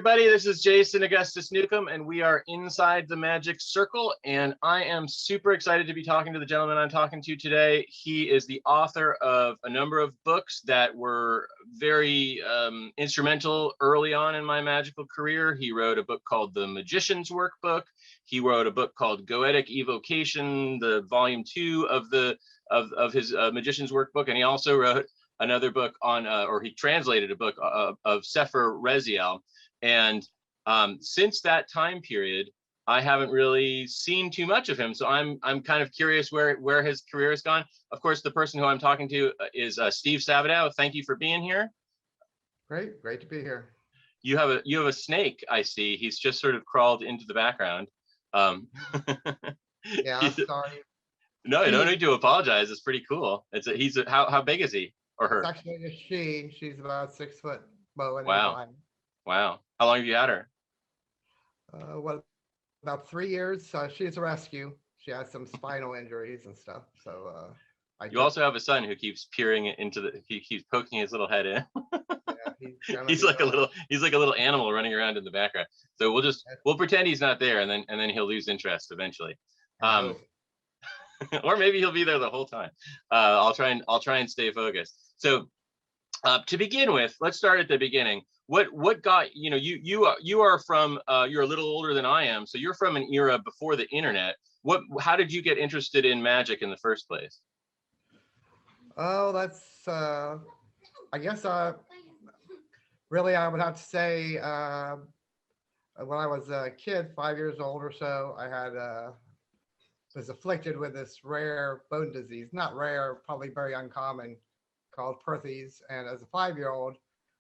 everybody. This is Jason Augustus Newcomb, and we are inside the Magic Circle. And I am super excited to be talking to the gentleman I'm talking to today. He is the author of a number of books that were very instrumental early on in my magical career. He wrote a book called The Magician's Workbook. He wrote a book called Goetic Evocation, the volume 2 of his Magician's Workbook, and he also wrote another book on, or he translated a book of Sefer Reziel. And since that time period, I haven't really seen too much of him. So I'm kind of curious where his career has gone. Of course, the person who I'm talking to is Steve Savedow. Thank you for being here. Great to be here. You have a snake, I see. He's just sort of crawled into the background. Yeah, I'm sorry. No, you don't need to apologize. It's pretty cool. How big is he or her? It's actually a she. She's about 6 foot. Wow. Wow. How long have you had her? About 3 years. She's a rescue. She has some spinal injuries and stuff. So you also have a son who keeps peering he keeps poking his little head in. Yeah, he's like a little animal running around in the background. So we'll pretend he's not there, and then he'll lose interest eventually. Or maybe he'll be there the whole time. I'll try and stay focused. So to begin with, let's start at the beginning. What got you are from you're a little older than I am, so you're from an era before the internet. How did you get interested in magic in the first place? Oh, that's I guess really I would have to say when I was a kid, 5 years old or so, I had was afflicted with this rare bone disease, not rare, probably very uncommon, called Perthes. And as a 5-year-old,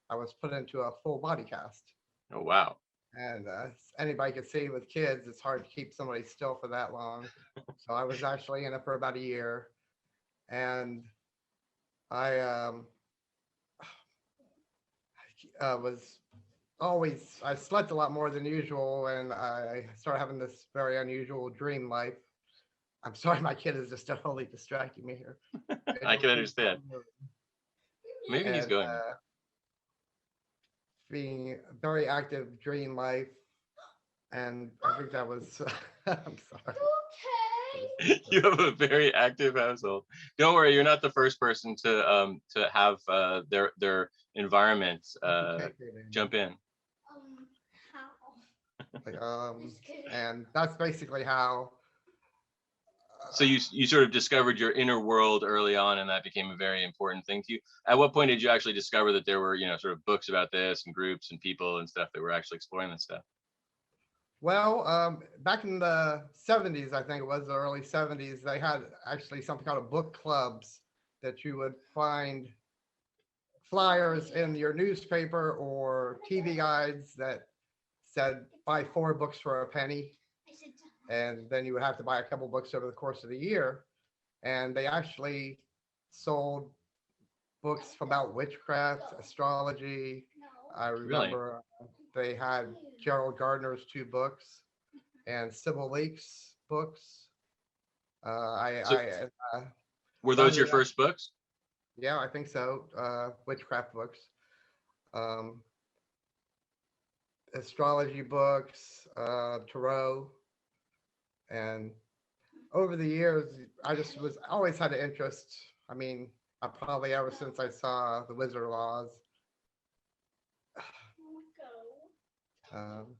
I was put into a full body cast. Oh, wow. And anybody can see with kids, it's hard to keep somebody still for that long. So I was actually in it for about a year. And I I slept a lot more than usual, and I started having this very unusual dream life. I'm sorry, my kid is just totally distracting me here. I can understand. Maybe he's going. Being a very active dream life, and I think that was. I'm sorry. Okay. You have a very active household. Don't worry, you're not the first person to have their environment jump in. And that's basically how. So you sort of discovered your inner world early on, and that became a very important thing to you. At what point did you actually discover that there were, sort of books about this and groups and people and stuff that were actually exploring this stuff? Well, back in the 70s, I think it was the early 70s, they had actually something called book clubs that you would find flyers in your newspaper or TV guides that said buy 4 books for a penny. And then you would have to buy a couple books over the course of the year. And they actually sold books about witchcraft, astrology. I remember they had Gerald Gardner's 2 books and Sybil Leek's books. Were those your first books? Yeah, I think so. Witchcraft books. Astrology books, tarot. And over the years, I just always had an interest. I mean, I probably ever since I saw the Wizard of Oz.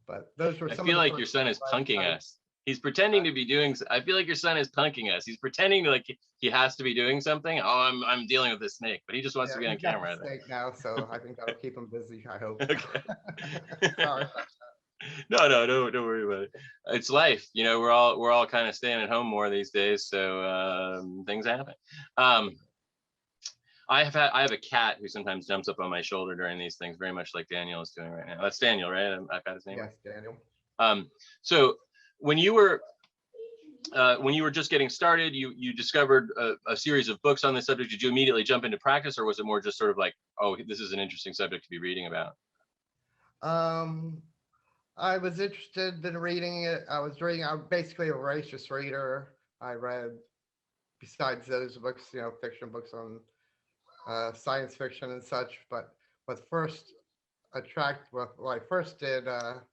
But those were. I feel like your son is punking us. He's pretending to be doing. I feel like your son is punking us. He's pretending to he has to be doing something. Oh, I'm dealing with this snake, but he just wants to be on camera. Snake now, so I think that'll keep him busy. I hope. Okay. Sorry. No, don't worry about it. It's life, we're all kind of staying at home more these days, so things happen. I have a cat who sometimes jumps up on my shoulder during these things, very much like Daniel is doing right now. That's Daniel, right? I've got his name. Yes, Daniel. So when you were just getting started, you discovered a series of books on this subject. Did you immediately jump into practice, or was it more just sort of like, oh, this is an interesting subject to be reading about? I was interested in reading it. I'm basically a voracious reader. I read, besides those books, fiction books on science fiction and such. But what first attract, well, I first did one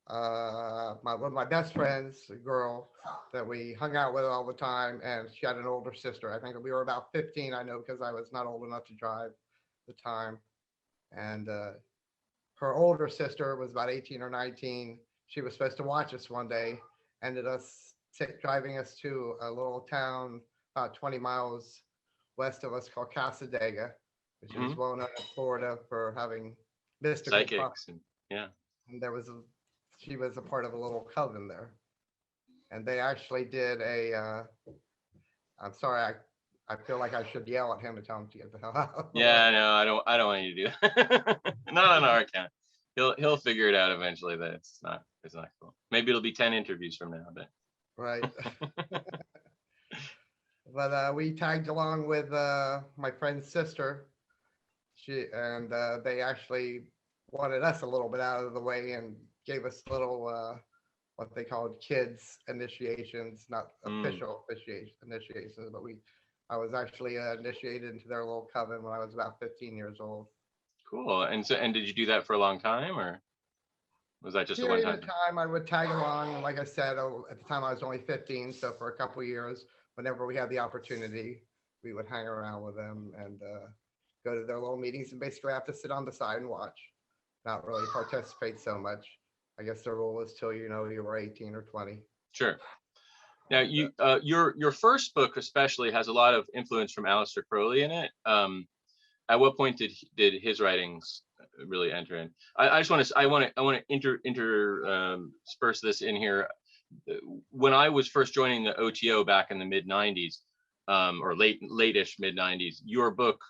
of my best friends, a girl that we hung out with all the time, and she had an older sister. I think we were about 15, I know, because I was not old enough to drive at the time. And her older sister was about 18 or 19. She was supposed to watch us one day, ended us driving us to a little town about 20 miles west of us called Casadega, which is well known in Florida for having mystical psychics. Yeah. And she was a part of a little coven there. And they actually did I'm sorry, I feel like I should yell at him and tell him to get the hell out. Yeah, no, I don't want you to do that. Not on our account. He'll figure it out eventually that it's not cool. Maybe it'll be 10 interviews from now, but right. But we tagged along with my friend's sister. They actually wanted us a little bit out of the way and gave us little what they called kids initiations, not official initiations, but I was actually initiated into their little coven when I was about 15 years old. Cool. And did you do that for a long time, or was that just a one time? I would tag along. Like I said, at the time I was only 15, so for a couple of years, whenever we had the opportunity, we would hang around with them and go to their little meetings and basically have to sit on the side and watch, not really participate so much. I guess the rule is till you were 18 or 20. Sure. Now your first book especially has a lot of influence from Aleister Crowley in it. At what point did his writings really enter in? I want to intersperse this in here. When I was first joining the OTO back in the mid 90s, or late-ish mid 90s, your book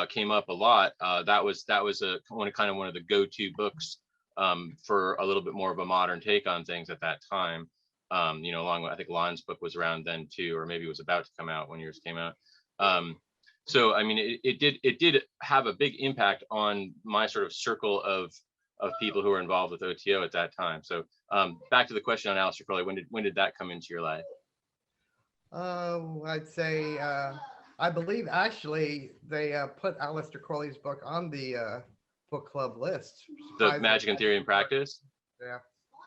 came up a lot. That was one of the go-to books for a little bit more of a modern take on things at that time. Along with, I think Lon's book was around then too, or maybe it was about to come out when yours came out. So I mean, it did have a big impact on my sort of circle of people who were involved with OTO at that time. So back to the question on Aleister Crowley, when did that come into your life? I'd say I believe actually they put Aleister Crowley's book on the book club list. The Magick and Theory and Practice. Yeah.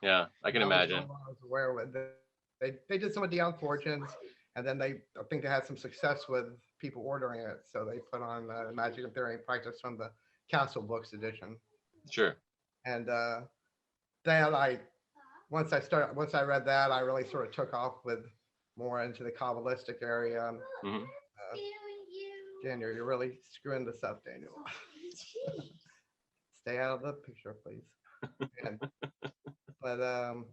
Yeah, I can imagine. I was aware of it. They did some of the Unfortunes, and then I think they had some success with people ordering it, so they put on Magick and Theory and Practice from the Castle Books edition. Sure. And once I read that, I really sort of took off with more into the Kabbalistic area. Daniel, you're really screwing this up, Daniel. Stay out of the picture, please. But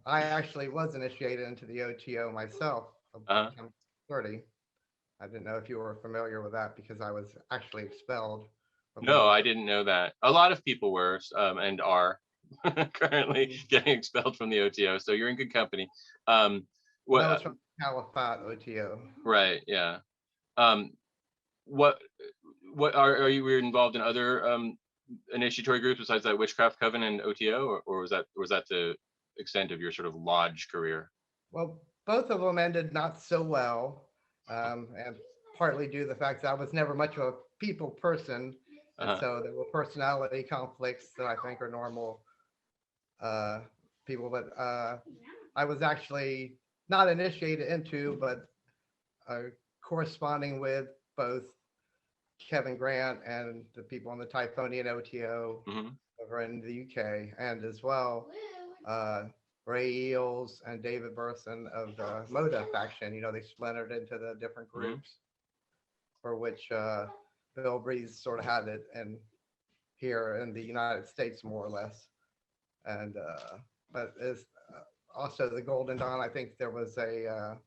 I actually was initiated into the OTO myself. I'm 30. I didn't know if you were familiar with that because I was actually expelled. No, I didn't know that. A lot of people were and are currently getting expelled from the OTO, so you're in good company. That was from Caliphate OTO. Right. Yeah. What are you involved in other initiatory groups besides that Witchcraft Coven and OTO, or was that the extent of your sort of lodge career? Well, both of them ended not so well, and partly due to the fact that I was never much of a people person, and so there were personality conflicts that I think are normal people. But I was actually not initiated into, but corresponding with both Kevin Grant and the people on the Typhonian OTO over in the UK, and as well Ray Eels and David Burson of the Moda faction. They splintered into the different groups, for which Bill Breeze sort of had it here in the United States, more or less. And but as also the Golden Dawn, I think there was a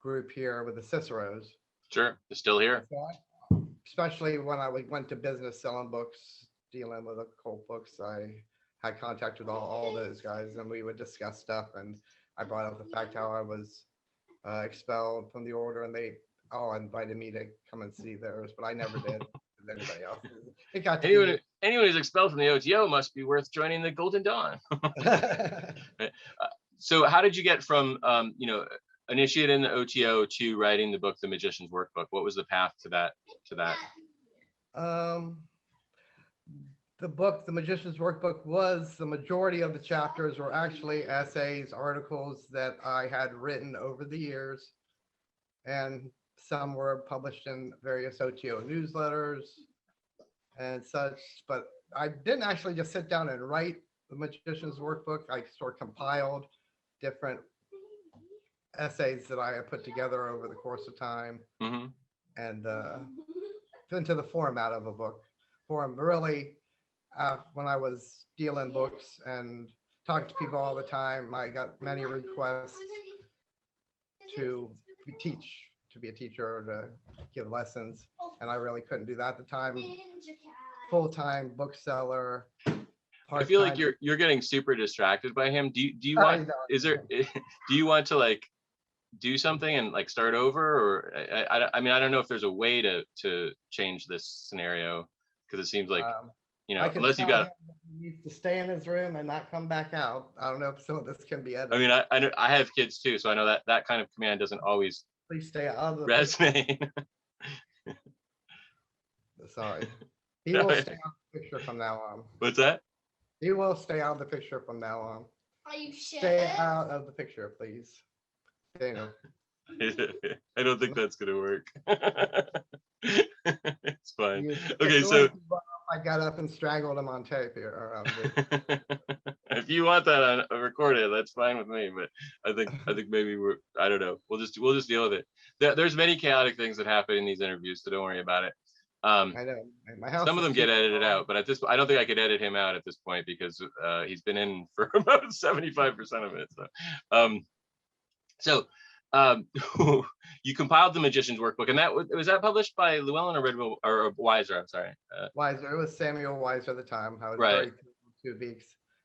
group here with the Ciceros. Sure, they're still here. Especially when I went to business selling books, dealing with occult books, I had contact with all those guys, and we would discuss stuff. And I brought up the fact how I was expelled from the order, and they all invited me to come and see theirs, but I never did. With anybody else. It got to anyone who's expelled from the OTO must be worth joining the Golden Dawn. So how did you get from initiated in the OTO to writing the book, The Magician's Workbook? What was the path to that? the book, The Magician's Workbook, was the majority of the chapters were actually essays, articles that I had written over the years. And some were published in various OTO newsletters and such. But I didn't actually just sit down and write The Magician's Workbook. I sort of compiled different essays that I had put together over the course of time, and into the format of a book. Really, when I was dealing books and talking to people all the time, I got many requests to be a teacher, to give lessons, and I really couldn't do that at the time. Full-time bookseller. I feel like you're getting super distracted by him. Do you want? Do you want to like do something and like start over, or I mean, I don't know if there's a way to change this scenario, because it seems like unless you got he needs to stay in his room and not come back out. I don't know if some of this can be edited. I mean, I know I have kids too, so I know that kind of command doesn't always please stay out of the resonate. Sorry, he will stay out of the picture from now on. What's that? He will stay out of the picture from now on. Are you sure? Stay out of the picture, please. Daniel. I don't think that's gonna work. It's fine. Okay, so I got up and strangled him on tape here. If you want that on recorded, that's fine with me. But I think maybe I don't know. We'll just deal with it. There's many chaotic things that happen in these interviews, so don't worry about it. I know. My house some of them get edited out, but I don't think I could edit him out at this point, because he's been in for about 75% of it. So you compiled The Magician's Workbook, and was that published by Llewellyn or Redwell or Weiser? I'm sorry. Weiser. It was Samuel Weiser at the time. I was very thrilled to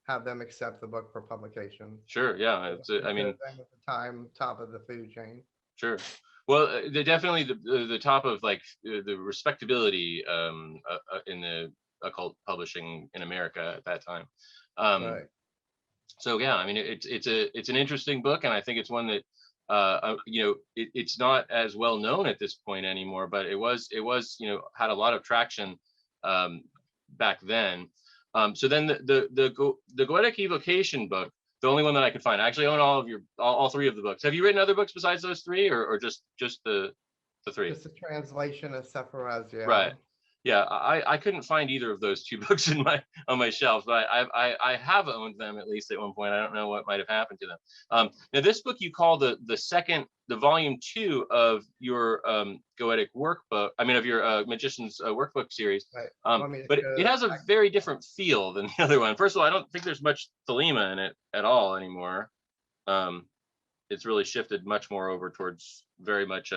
have them accept the book for publication. Sure. Yeah. I mean, at the time, top of the food chain. Sure. Well, they're definitely the top of like the respectability in the occult publishing in America at that time. Right. So yeah, I mean, it's an interesting book, and I think it's one that it's not as well known at this point anymore, but it was had a lot of traction back then. So then the Goetic Evocation book, the only one that I could find. I actually own all three of the books. Have you written other books besides those three, or just the three? Just a translation of Sephiroth, yeah. Right. Yeah, I couldn't find either of those two books on my shelf, but I have owned them at least at one point. I don't know what might have happened to them. Now this book you call the volume 2 of your Goetic workbook. I mean, of your Magician's Workbook series. Right. But it has a very different feel than the other one. First of all, I don't think there's much Thelema in it at all anymore. It's really shifted much more over towards very much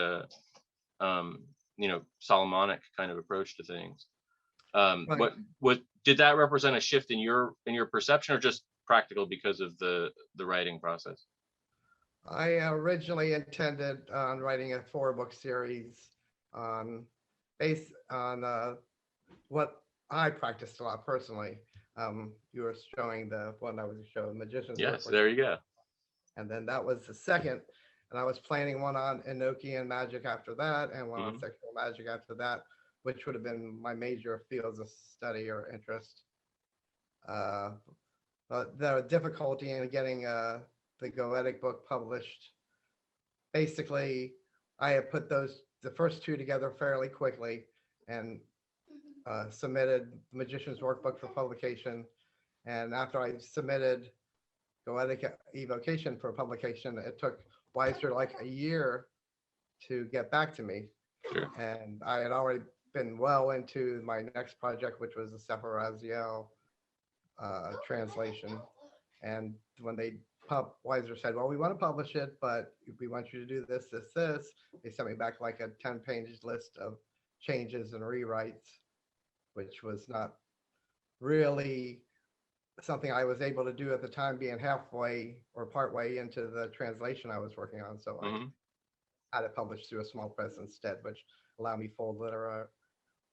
Solomonic kind of approach to things. What did that represent a shift in your perception, or just practical because of the writing process? I originally intended on writing a 4-book series based on what I practiced a lot personally. You were showing the one I was showing, Magician's Workbook. Yes, there you go. And then that was the second. And I was planning one on Enochian magic after that, and one on sexual magic after that, which would have been my major fields of study or interest. But the difficulty in getting the Goetic book published, basically, I had put the first two together fairly quickly and submitted the Magician's Workbook for publication. And after I submitted Goetic Evocation for publication, it took Weiser like a year to get back to me. Sure. And I had already been well into my next project, which was the Sephiroth translation. And when Weiser said, well, we want to publish it, but we want you to do this, they sent me back like a 10-page list of changes and rewrites, which was not really something I was able to do at the time, being halfway or partway into the translation I was working on. So I had it published through a small press instead, which allowed me full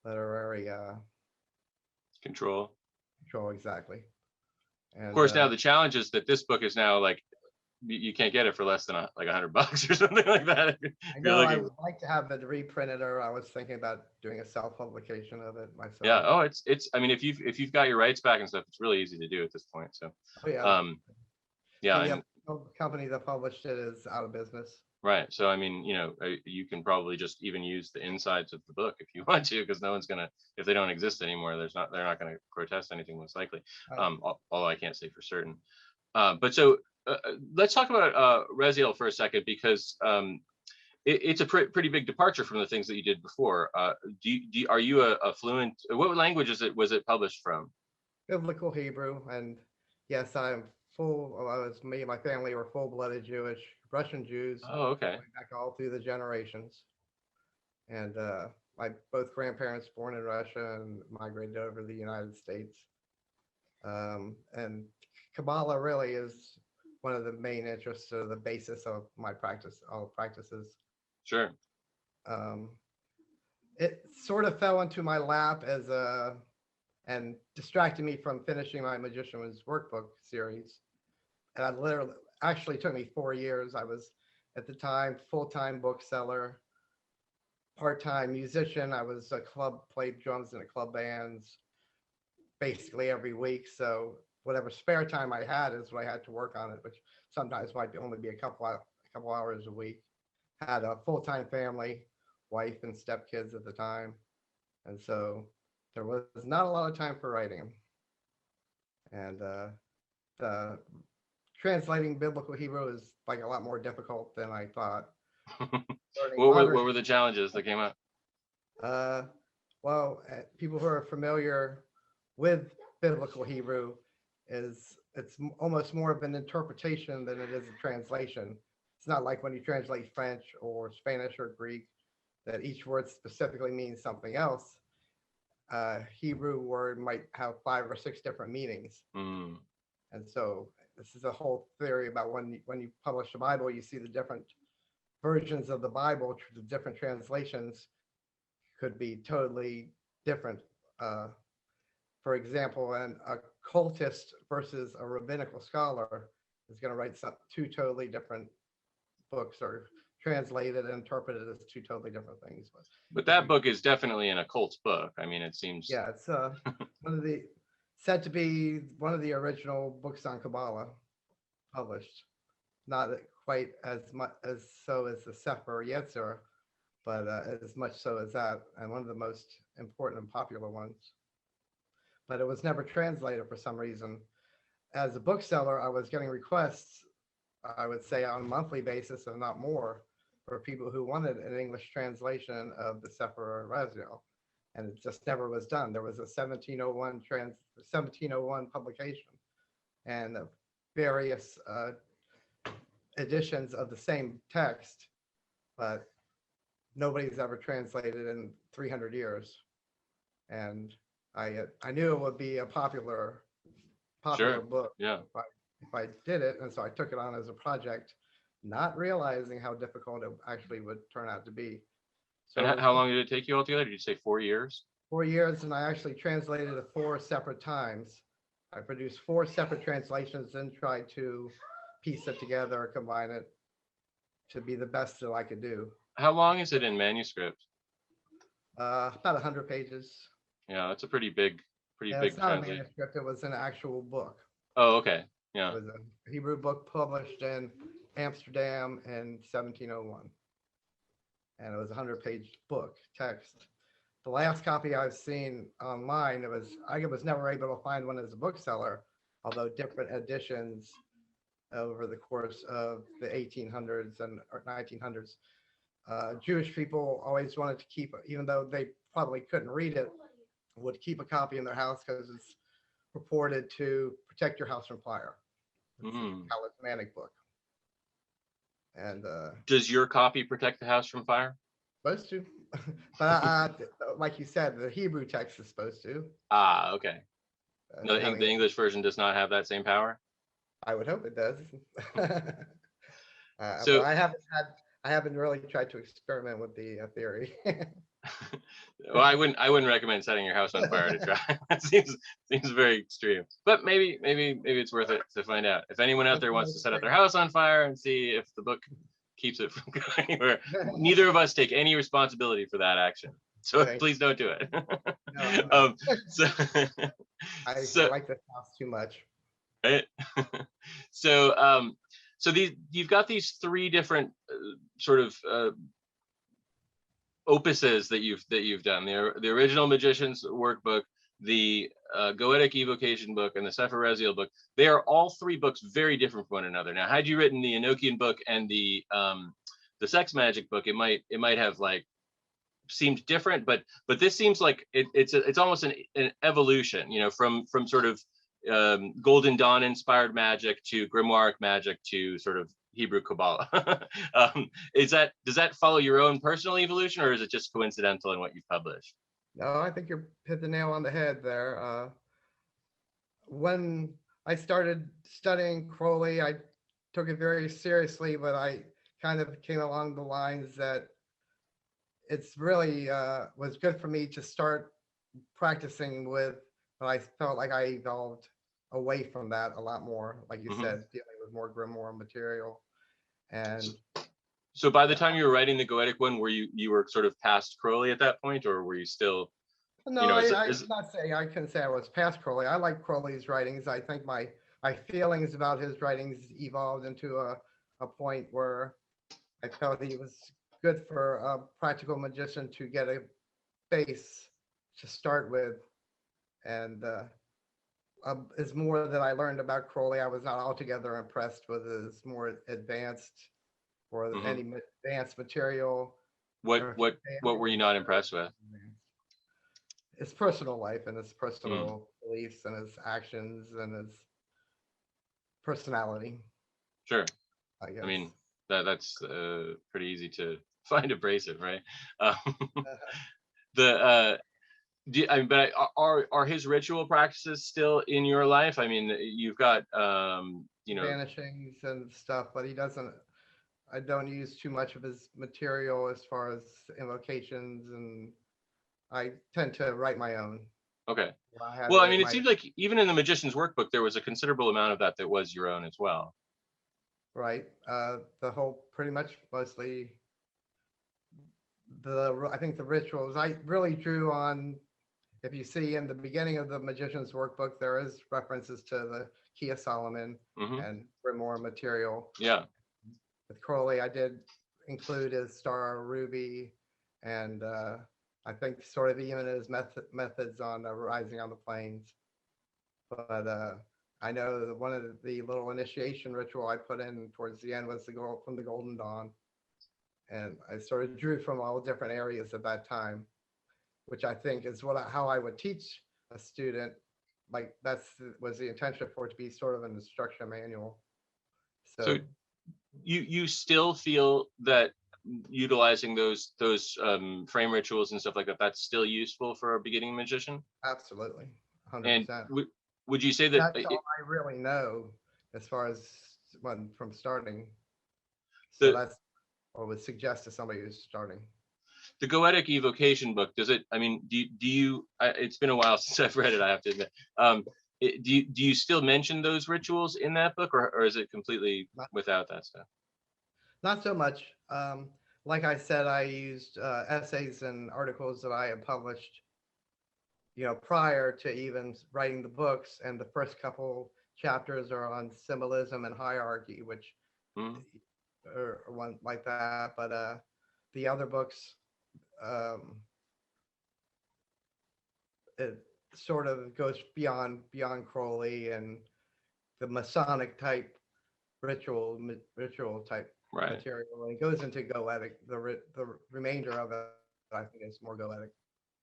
literary control. Exactly. And of course, now the challenge is that this book is now like you can't get it for less than like $100 or something like that. If I you're know I looking. would like to have it reprinted, or I was thinking about doing a self-publication of it myself. Yeah. Oh, it's. I mean, if you've got your rights back and stuff, it's really easy to do at this point. So, Oh, yeah. Yeah. The And company that published it is out of business. right. So, I mean, you can probably just even use the insides of the book if you want to, because no one's gonna, if they don't exist anymore, they're not gonna protest anything most likely. Although I can't say for certain. But so let's talk about Raziel for a second, because it's a pretty big departure from the things that you did before. Are you a fluent? What language was it published from? Biblical Hebrew, and yes, I'm full. Me and my family were full-blooded Jewish, Russian Jews, Oh, okay. going back all through the generations. And my both grandparents born in Russia and migrated over to the United States. And Kabbalah really is one of the main interests, or the basis of my practice, all practices. Sure. It sort of fell into my lap and distracted me from finishing my Magician's Workbook series. And I literally, actually took me 4 years. I was at the time full-time bookseller, part-time musician. I was played drums in a club bands basically every week. So whatever spare time I had is what I had to work on it, which sometimes might only be a couple hours a week. Had a full-time family, wife and stepkids at the time. And so there was not a lot of time for writing. And the translating biblical Hebrew is like a lot more difficult than I thought. What were the challenges that came up? Well, people who are familiar with biblical Hebrew, it's almost more of an interpretation than it is a translation. It's not like when you translate French or Spanish or Greek, that each word specifically means something else. Hebrew word might have 5 or 6 different meanings. And so this is a whole theory about when you publish the Bible, you see the different versions of the Bible, the different translations could be totally different. For example, a cultist versus a rabbinical scholar is going to write two totally different books, or translated and interpreted as two totally different things. But that book is definitely an occult book. I mean, it seems. Yeah, it's said to be one of the original books on Kabbalah published. Not quite as much as so as the Sefer Yetzirah, but as much so as that, and one of the most important and popular ones. But it was never translated for some reason. As a bookseller, I was getting requests, I would say on a monthly basis, if not more, for people who wanted an English translation of the Sefer Raziel, and it just never was done. There was a 1701 publication, and various editions of the same text, but nobody's ever translated in 300 years. And I knew it would be a popular Sure. book. Yeah. If I did it, and so I took it on as a project, not realizing how difficult it actually would turn out to be. So And how long did it take you altogether? Did you say 4 years? 4 years, and I actually translated it 4 separate times. I produced 4 separate translations and tried to piece it together, combine it to be the best that I could do. How long is it in manuscript? About 100 pages. Yeah, that's a pretty big It's not a translation. manuscript, it was an actual book. Oh, okay. Yeah. It was a Hebrew book published in Amsterdam in 1701. And it was a 100-page book text. The last copy I've seen online, I was never able to find one as a bookseller, although different editions over the course of the 1800s and 1900s. Jewish people always wanted to keep, even though they probably couldn't read it, would keep a copy in their house because it's purported to protect your house from fire. It's a talismanic book. And does your copy protect the house from fire? Supposed to. But like you said, the Hebrew text is supposed to. Ah, okay. No, the English version does not have that same power? I would hope it does. So but I haven't really tried to experiment with the theory. Well, I wouldn't recommend setting your house on fire to try. It seems very extreme. But maybe it's worth it to find out. If anyone out there wants to set up their house on fire and see if the book keeps it from going anywhere, neither of us take any responsibility for that action. So please don't do it. No. So I like this house too much. Right. So you've got these three different sort of opuses that you've done: the original Magician's Workbook, the Goetic Evocation book, and the Sephirezial book. They are all three books very different from one another. Now, had you written the Enochian book and the Sex Magic book, it might have like seemed different, but this seems like it's almost an evolution, you know, from sort of Golden Dawn inspired magic to grimoire magic to sort of Hebrew Kabbalah. Does that follow your own personal evolution, or is it just coincidental in what you've published? No, I think you hit the nail on the head there. When I started studying Crowley, I took it very seriously, but I kind of came along the lines that it's really was good for me to start practicing with, but I felt like I evolved away from that a lot more, like you said, dealing with more grimoire material. And so by the time you were writing the Goetic one, were you were sort of past Crowley at that point, or were you still? No, I can say I was past Crowley. I like Crowley's writings. I think my feelings about his writings evolved into a point where I felt he was good for a practical magician to get a base to start with. And is more that I learned about Crowley. I was not altogether impressed with his more advanced or any advanced material. What were you not impressed with? His personal life and his personal beliefs and his actions and his personality. Sure. I mean, that's pretty easy to find abrasive, right? But are his ritual practices still in your life? I mean, you've got vanishings and stuff, but I don't use too much of his material as far as invocations, and I tend to write my own. Okay. Well, I mean, it seems like even in the Magician's Workbook, there was a considerable amount of that was your own as well. Right. The whole, pretty much, mostly I think the rituals I really drew on. If you see in the beginning of the Magician's Workbook, there is references to the Key of Solomon and grimoire material. Yeah. With Crowley, I did include his Star Ruby, and I think sort of even his methods on rising on the plains. But I know that one of the little initiation ritual I put in towards the end was the girl from the Golden Dawn, and I sort of drew from all different areas of that time, which I think is how I would teach a student. Like was the intention for it to be sort of an instruction manual. So you still feel that utilizing those frame rituals and stuff like that's still useful for a beginning magician? Absolutely, 100%. And would you say that that's all I really know as far as from starting? So that's what I would suggest to somebody who's starting. The Goetic Evocation book, does it? I mean, do you? It's been a while since I've read it, I have to admit. Do you still mention those rituals in that book, or is it completely without that stuff? Not so much. Like I said, I used essays and articles that I had published, prior to even writing the books, and the first couple chapters are on symbolism and hierarchy, which are one like that. But the other books, it sort of goes beyond Crowley and the Masonic type ritual type material. And it goes into Goetic. The remainder of it, I think, is more Goetic.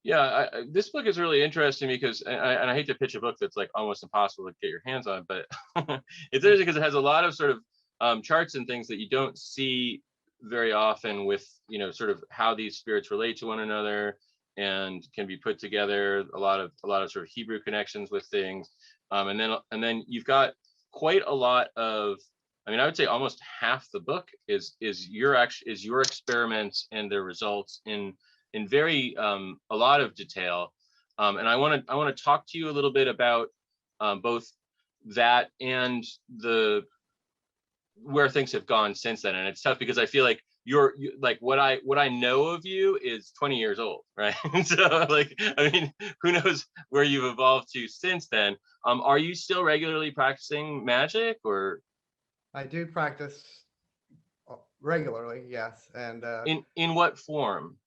Yeah, this book is really interesting because, and I hate to pitch a book that's like almost impossible to get your hands on, but it's interesting because it has a lot of sort of charts and things that you don't see very often with, sort of how these spirits relate to one another and can be put together. A lot of sort of Hebrew connections with things, and then you've got quite a lot of. I mean, I would say almost half the book is your experiments and their results in in very a lot of detail, and I want to talk to you a little bit about both that and the where things have gone since then. And it's tough because I feel like you like what I know of you is 20 years old, right? So like, I mean, who knows where you've evolved to since then. Are you still regularly practicing magic, or? I do practice regularly, yes. And In what form?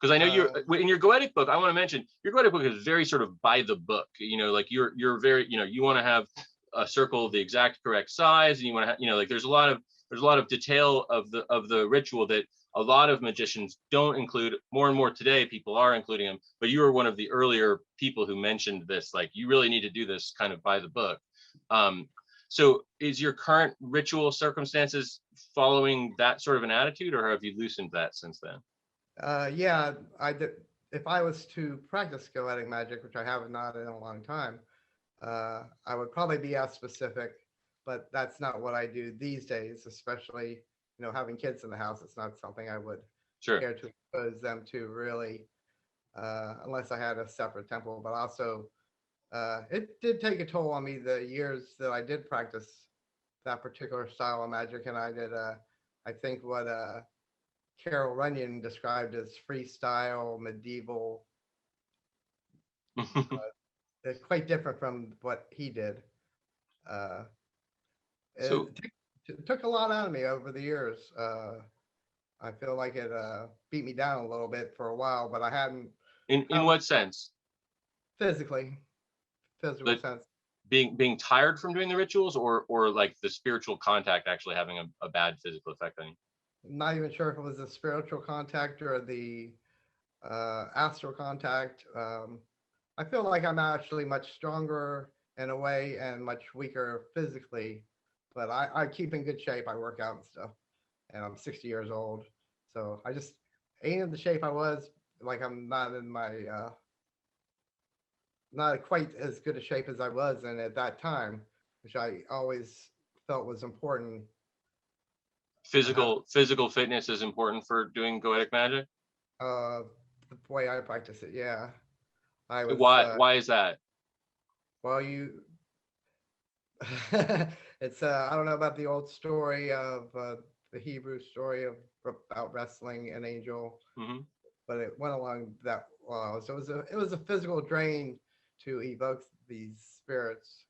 Because I know you're in your Goetic book. I want to mention your Goetic book is very sort of by the book. You know, like you're very, you know, you want to have a circle the exact correct size, and you want to have, you know, like there's a lot of detail of the ritual that a lot of magicians don't include. More and more today, people are including them. But you were one of the earlier people who mentioned this. Like, you really need to do this kind of by the book. So is your current ritual circumstances following that sort of an attitude, or have you loosened that since then? yeah, I did. If I was to practice Goetic magic, which I have not in a long time, I would probably be as specific, but that's not what I do these days, especially, you know, having kids in the house. It's not something I would care to expose them to, really, unless I had a separate temple. But also, it did take a toll on me the years that I did practice that particular style of magic. And I did, I think what Carol Runyon described as freestyle medieval. It's quite different from what he did. So it took a lot out of me over the years. I feel like it beat me down a little bit for a while, but I hadn't. In what sense? Physical sense. Being tired from doing the rituals, or like the spiritual contact actually having a bad physical effect on you? I'm not even sure if it was the spiritual contact or the astral contact. I feel like I'm actually much stronger in a way and much weaker physically, but I keep in good shape. I work out and stuff, and I'm 60 years old, so I just ain't in the shape I was. Like, I'm not in my not quite as good a shape as I was in at that time, which I always felt was important. Physical fitness is important for doing Goetic magic. The way I practice it, yeah. I was. Why is that? Well, you. It's I don't know about the old story of the Hebrew story of about wrestling an angel, but it went along that well. So it was a physical drain to evoke these spirits.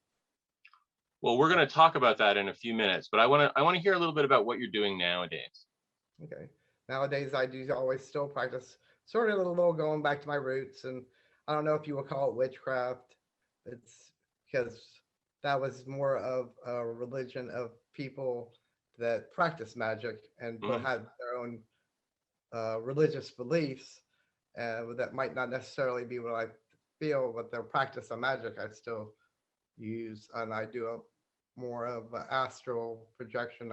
Well, we're going to talk about that in a few minutes, but I want to hear a little bit about what you're doing nowadays. Okay. Nowadays, I do always still practice sort of a little going back to my roots, and I don't know if you would call it witchcraft. It's because that was more of a religion of people that practice magic and had their own religious beliefs, that might not necessarily be what I feel, but their practice of magic I still use, and I do more of astral projection.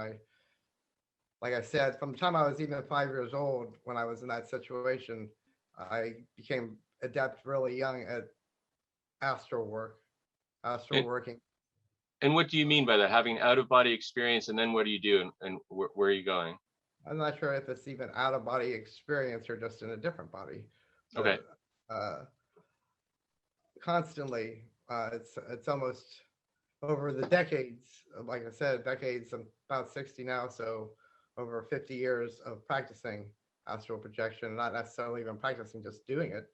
Like I said, from the time I was even 5 years old, when I was in that situation, I became adept really young at astral working. And what do you mean by that? Having out of body experience, and then what do you do, and where are you going? I'm not sure if it's even out of body experience or just in a different body. But, okay. Constantly, it's almost over the decades. Like I said, decades. I'm about 60 now, so over 50 years of practicing astral projection, not necessarily even practicing, just doing it.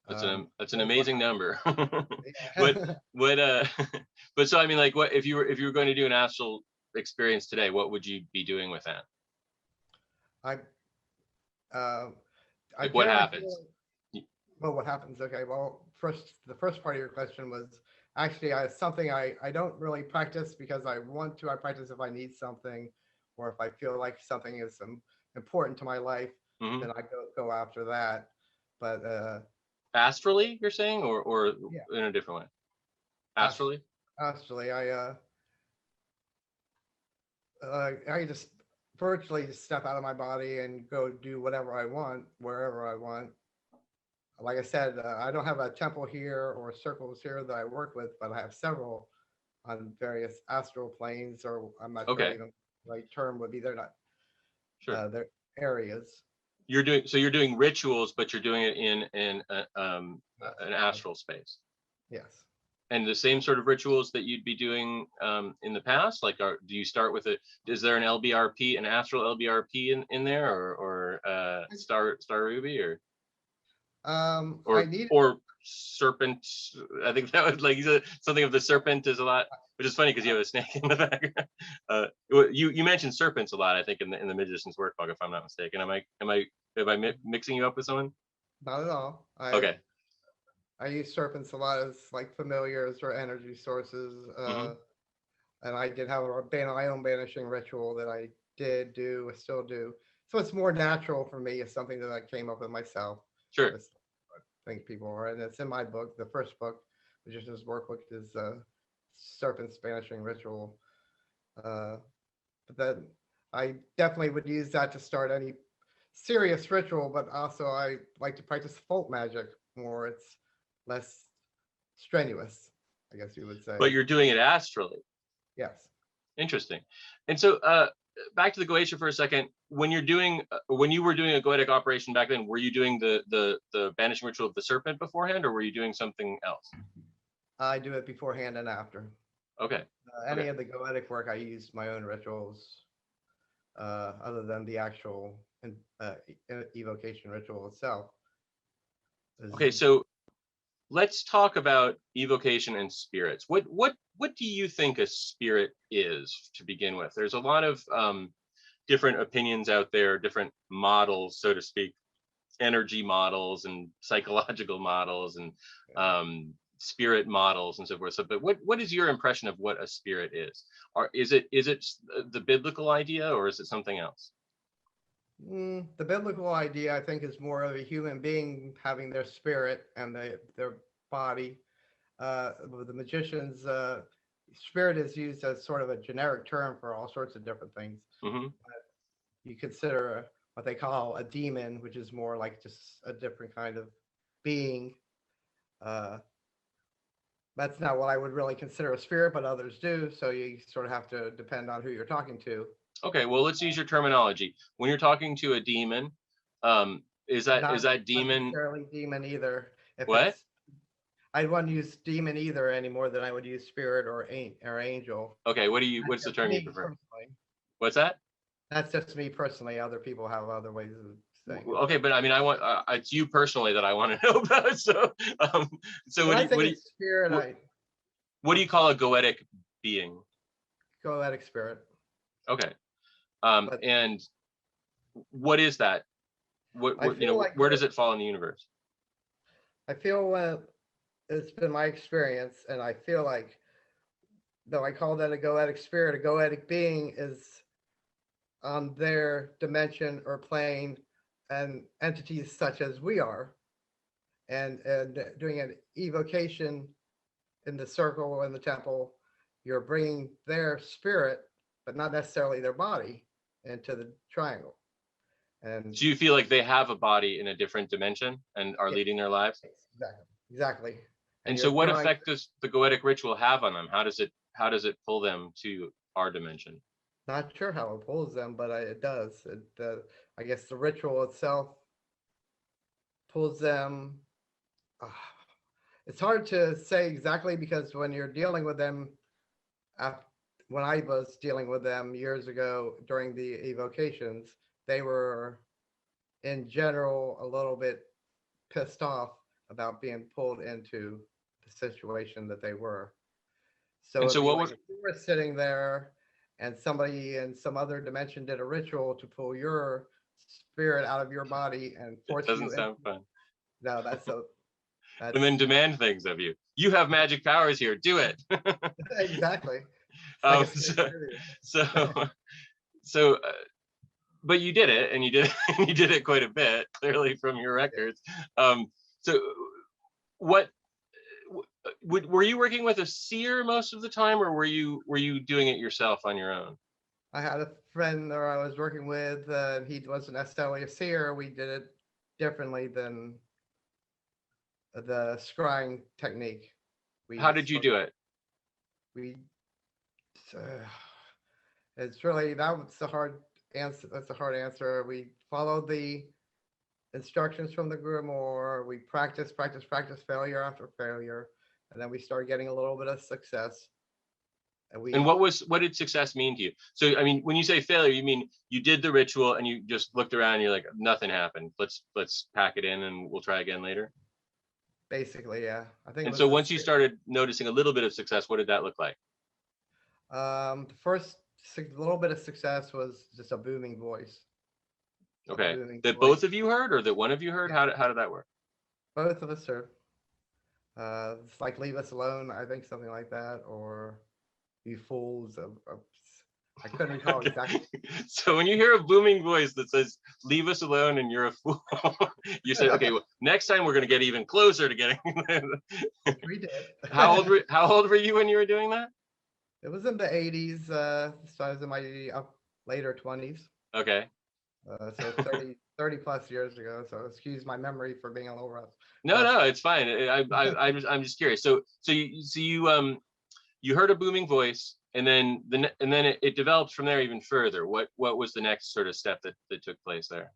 That's an amazing number. But so I mean, like, what if you were going to do an astral experience today, what would you be doing with that? What happens? What happens? Okay, well, the first part of your question was actually something I don't really practice because I want to. I practice if I need something, or if I feel like something is important to my life, then I go after that. But astrally, you're saying, or in a different way? Astrally? Astrally, I just virtually just step out of my body and go do whatever I want, wherever I want. Like I said, I don't have a temple here or circles here that I work with, but I have several on various astral planes, or I'm not sure even the right term would be. They're not. They're areas. you're doing rituals, but you're doing it in an astral space. Yes. And the same sort of rituals that you'd be doing in the past, like, do you start with is there an LBRP, an astral LBRP in there, or Star Ruby, I need or serpent? I think that was like you said something of the serpent is a lot, which is funny because you have a snake in the background. You mentioned serpents a lot, I think, in the magician's workbook, if I'm not mistaken. Am I mixing you up with someone? not at all. Okay. I use serpents a lot as like familiars or energy sources. And I did have my own banishing ritual that I did do, I still do. So it's more natural for me. It's something that I came up with myself. Sure. That's what I think people are. And it's in my book. The first book, Magician's Workbook, is Serpent's Banishing Ritual. But then I definitely would use that to start any serious ritual, but also I like to practice folk magic more. It's less strenuous, I guess you would say. But you're doing it astrally. Yes. Interesting. And so back to the Goetia for a second. When you were doing a Goetic operation back then, were you doing the banishing ritual of the serpent beforehand, or were you doing something else? I do it beforehand and after. Okay. Any of the Goetic work, I use my own rituals, other than the actual evocation ritual itself. Okay, so let's talk about evocation and spirits. What do you think a spirit is to begin with? There's a lot of different opinions out there, different models, so to speak, energy models and psychological models and spirit models and so forth. So, but what is your impression of what a spirit is? Or is it the biblical idea, or is it something else? The biblical idea, I think, is more of a human being having their spirit and their body. The magician's spirit is used as sort of a generic term for all sorts of different things. You consider what they call a demon, which is more like just a different kind of being. That's not what I would really consider a spirit, but others do. So you sort of have to depend on who you're talking to. Okay, well, let's use your terminology. When you're talking to a demon, is that demon? Not necessarily demon either. What? I wouldn't use demon either any more than I would use spirit or angel. Okay, what's the term you prefer? Personally. What's that? That's just me personally. Other people have other ways of saying it. Okay, but I mean, I want it's you personally that I want to know about. So, what do you call a Goetic being? Goetic spirit. Okay, and what is that? Where does it fall in the universe? I feel it's been my experience, and I feel like, though I call that a Goetic spirit, a Goetic being is on their dimension or plane, and entities such as we are, and doing an evocation in the circle or in the temple, you're bringing their spirit, but not necessarily their body, into the triangle. And do you feel like they have a body in a different dimension and are leading their lives? Exactly. And so what effect does the Goetic ritual have on them? How does it pull them to our dimension? Not sure how it pulls them, but it does. I guess the ritual itself pulls them. It's hard to say exactly, because when you're dealing with them, when I was dealing with them years ago during the evocations, they were in general a little bit pissed off about being pulled into the situation that they were. So if you were sitting there and somebody in some other dimension did a ritual to pull your spirit out of your body and force you. Doesn't sound fun. No, that's and then demand things of you. You have magic powers here. Do it. Exactly. But you did it, and you did it quite a bit, clearly from your records. So what were you working with a seer most of the time, or were you doing it yourself on your own? I had a friend that I was working with. He wasn't necessarily a seer. We did it differently than the scrying technique. How did you do it? It's really, that's a hard answer. We followed the instructions from the grimoire. We practice, failure after failure, and then we start getting a little bit of success. And what did success mean to you? So I mean, when you say failure, you mean you did the ritual and you just looked around and you're like, nothing happened. Let's pack it in and we'll try again later. Basically, yeah. I think. And so once you started noticing a little bit of success, what did that look like? The first little bit of success was just a booming voice. Okay, that both of you heard, or that one of you heard? Yeah. How did that work? Both of us heard. It's like "Leave us alone," I think, something like that, or "You fools." I couldn't recall exactly. So when you hear a booming voice that says "Leave us alone" and you're a fool, you say, "Okay, well, next time we're going to get even closer to getting." We did. How old were you when you were doing that? It was in the 80s, so I was in my later 20s. Okay. So 30 plus years ago. So excuse my memory for being a little rough. No, it's fine. I'm just curious. So you heard a booming voice, and then it developed from there even further. What was the next sort of step that took place there?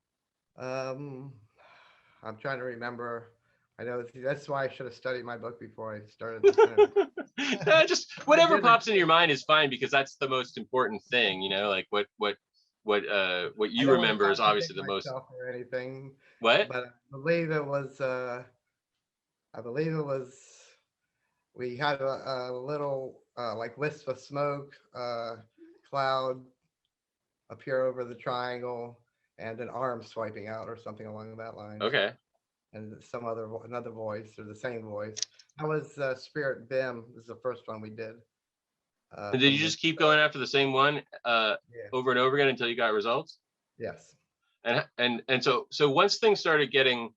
I'm trying to remember. I know that's why I should have studied my book before I started. Just whatever pops into your mind is fine, because that's the most important thing, you know, like what you remember is obviously the most. Or anything. What? But I believe it was. We had a little like wisp of smoke, cloud appear over the triangle, and an arm swiping out or something along that line. Okay. And another voice, or the same voice. That was Spirit Bim. This is the first one we did. And did you just keep going after the same one over and over again until you got results? Yes. And so once things started getting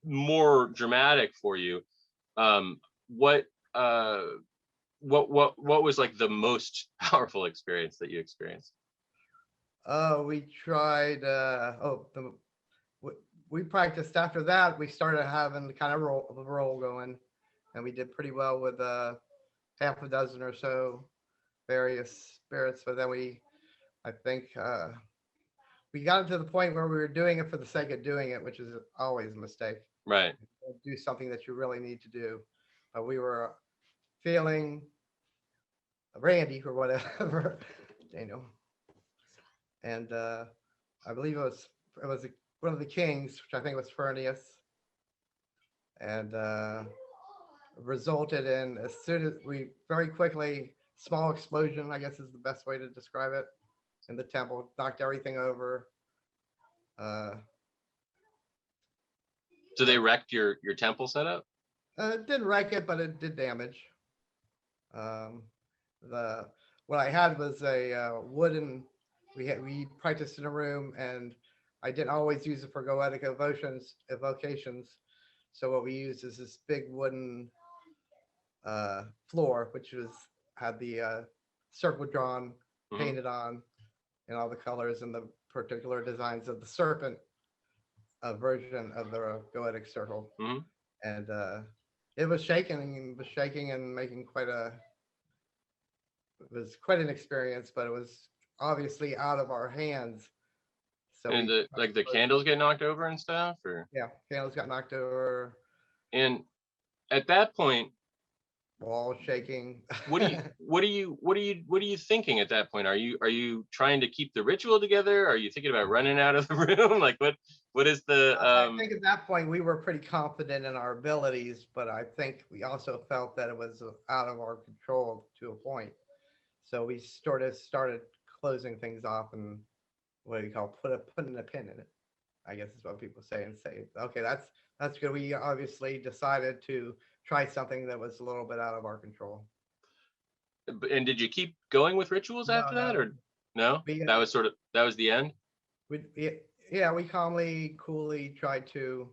more dramatic for you, what was like the most powerful experience that you experienced? We tried. We practiced after that. We started having kind of a roll going, and we did pretty well with half a dozen or so various spirits. But then I think we got to the point where we were doing it for the sake of doing it, which is always a mistake. Right. Do something that you really need to do. We were feeling randy or whatever, and I believe it was one of the kings, which I think was Furnius, and resulted in, as soon as we very quickly, small explosion, I guess is the best way to describe it, in the temple, knocked everything over. So they wrecked your temple setup? It didn't wreck it, but it did damage. What I had was a wooden. We practiced in a room, and I didn't always use it for Goetic evocations. So what we used is this big wooden floor, which had the circle drawn, painted on, in all the colors and the particular designs of the serpent version of the Goetic circle. And it was shaking and making it was quite an experience, but it was obviously out of our hands. So and the candles get knocked over and stuff, or? Yeah, candles got knocked over. And at that point, wall shaking. What are you thinking at that point? Are you trying to keep the ritual together? Are you thinking about running out of the room? Like what is the I think at that point we were pretty confident in our abilities, but I think we also felt that it was out of our control to a point. So we started closing things off, and what do you call putting a pin in it, I guess is what people say, and say, okay, that's good. We obviously decided to try something that was a little bit out of our control. And did you keep going with rituals after that, or no? That was the end? We calmly, coolly tried to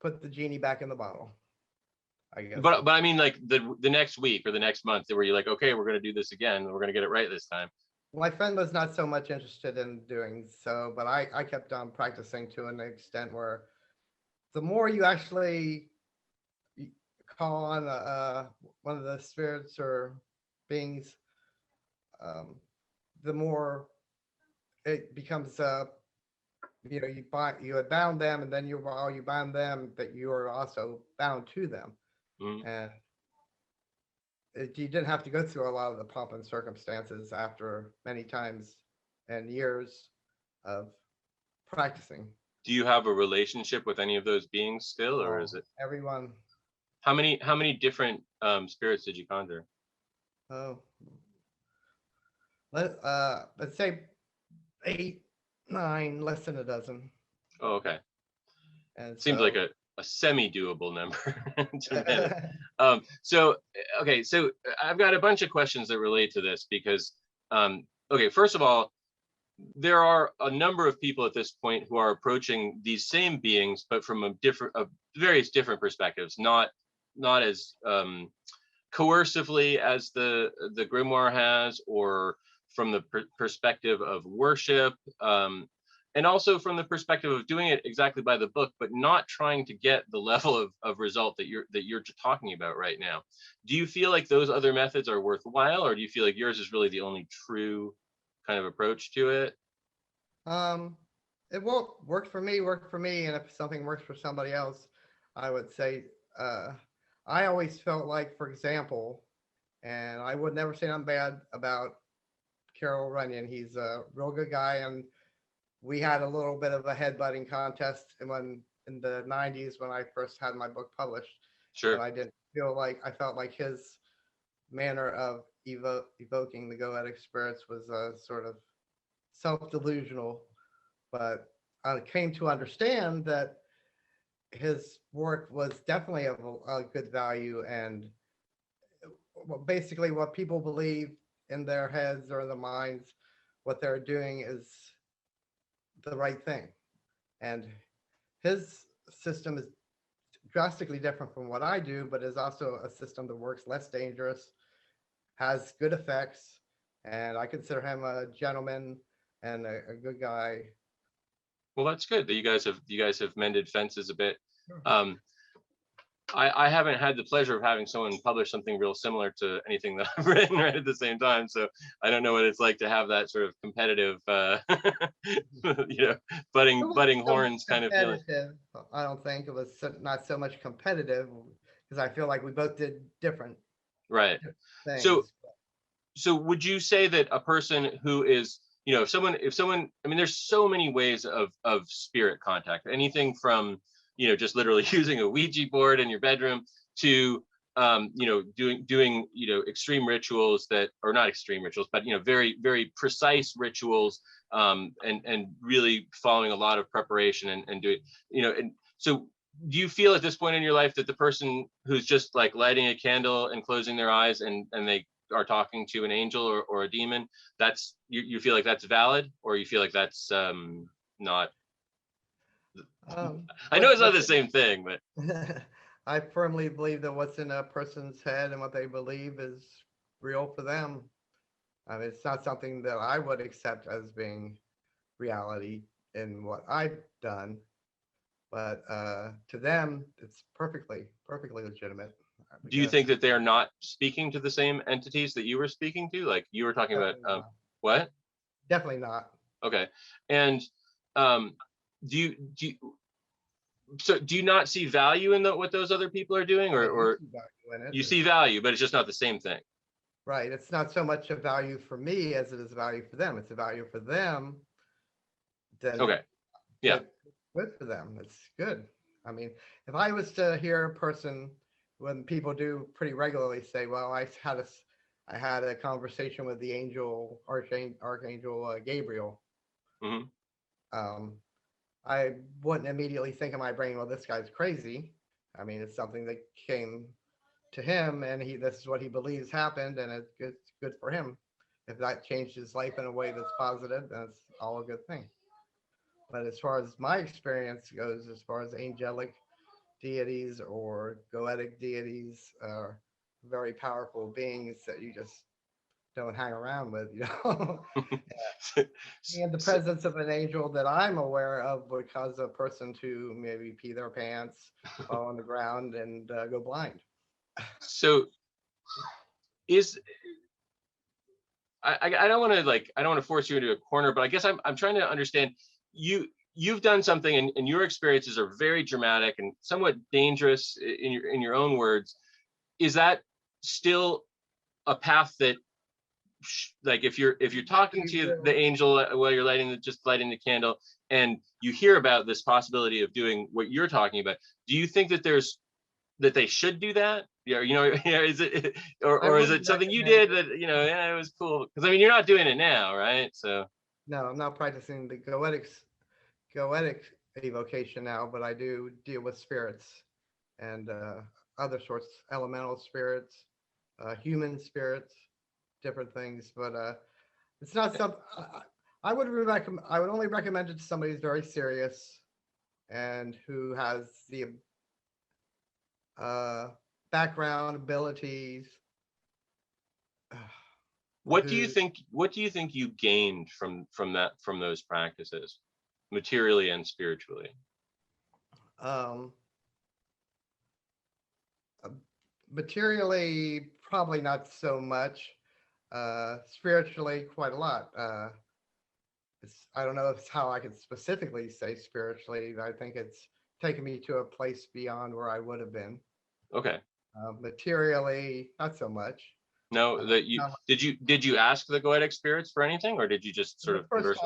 put the genie back in the bottle, I guess. But I mean, like the next week or the next month, were you like, okay, we're going to do this again, we're going to get it right this time? My friend was not so much interested in doing so, but I kept on practicing to an extent where the more you actually call on one of the spirits or beings, the more it becomes you had bound them, and then while you bound them, that you were also bound to them, and you didn't have to go through a lot of the pomp and circumstances after many times and years of practicing. Do you have a relationship with any of those beings still, or is it everyone? How many different spirits did you conjure? Oh, let's say 8, 9, less than a dozen. Oh, okay. And seems like a semi-doable number to manage. So I've got a bunch of questions that relate to this because okay, first of all, there are a number of people at this point who are approaching these same beings, but from various different perspectives, not as coercively as the grimoire has, or from the perspective of worship, and also from the perspective of doing it exactly by the book, but not trying to get the level of result that you're talking about right now. Do you feel like those other methods are worthwhile, or do you feel like yours is really the only true kind of approach to it? It won't work for me, and if something works for somebody else, I would say I always felt like, for example, and I would never say I'm bad about Carol Runyon. He's a real good guy, and we had a little bit of a headbutting contest in the 90s when I first had my book published. Sure. But I felt like his manner of evoking the Goetic spirits was sort of self-delusional, but I came to understand that his work was definitely of a good value, and basically what people believe in their heads or in their minds, what they're doing is the right thing. And his system is drastically different from what I do, but is also a system that works less dangerous, has good effects, and I consider him a gentleman and a good guy. Well, that's good that you guys have mended fences a bit. I haven't had the pleasure of having someone publish something real similar to anything that I've written right at the same time, so I don't know what it's like to have that sort of competitive, butting horns kind of feeling. I don't think it was not so much competitive, because I feel like we both did different things. So would you say that a person who is, if someone, I mean, there's so many ways of spirit contact, anything from, just literally using a Ouija board in your bedroom to, doing extreme rituals that, or not extreme rituals, but, very, very precise rituals, and really following a lot of preparation and doing, and so do you feel at this point in your life that the person who's just like lighting a candle and closing their eyes and they are talking to an angel or a demon, that's you feel like that's valid, or you feel like that's not? I know it's not the same thing, but I firmly believe that what's in a person's head and what they believe is real for them. I mean, it's not something that I would accept as being reality in what I've done, but to them, it's perfectly legitimate. Do you think that they're not speaking to the same entities that you were speaking to? Like you were talking about, what? Definitely not. Okay. And do you not see value in what those other people are doing, or you see value, but it's just not the same thing? Right. It's not so much a value for me as it is a value for them. It's a value for them. Okay. Yeah. Good for them. It's good. I mean, if I was to hear a person, when people do pretty regularly say, well, I had a conversation with the Archangel Gabriel. I wouldn't immediately think in my brain, well, this guy's crazy. I mean, it's something that came to him, and this is what he believes happened, and it's good for him. If that changed his life in a way that's positive, then it's all a good thing. But as far as my experience goes, as far as angelic deities or Goetic deities, very powerful beings that you just don't hang around with, And the presence of an angel that I'm aware of would cause a person to maybe pee their pants, fall on the ground, and go blind. So I don't want to force you into a corner, but I guess I'm trying to understand. you've done something, and your experiences are very dramatic and somewhat dangerous in your own words. Is that still a path that, like, if you're talking to the angel while you're lighting the candle, and you hear about this possibility of doing what you're talking about, do you think that they should do that? Yeah, is it, or is it something you did that, it was cool? Because I mean, you're not doing it now, right? So No, I'm not practicing the Goetic evocation now, but I do deal with spirits and other sorts, elemental spirits, human spirits, different things. But it's not something I would recommend. I would only recommend it to somebody who's very serious and who has the background abilities. what do you think you gained from those practices, materially and spiritually? Um, Materially, probably not so much. Spiritually, quite a lot. I don't know if it's how I could specifically say spiritually. I think it's taken me to a place beyond where I would have been. Okay. Materially, not so much. No, that you did you ask the Goetic spirits for anything, or did you just sort of converse?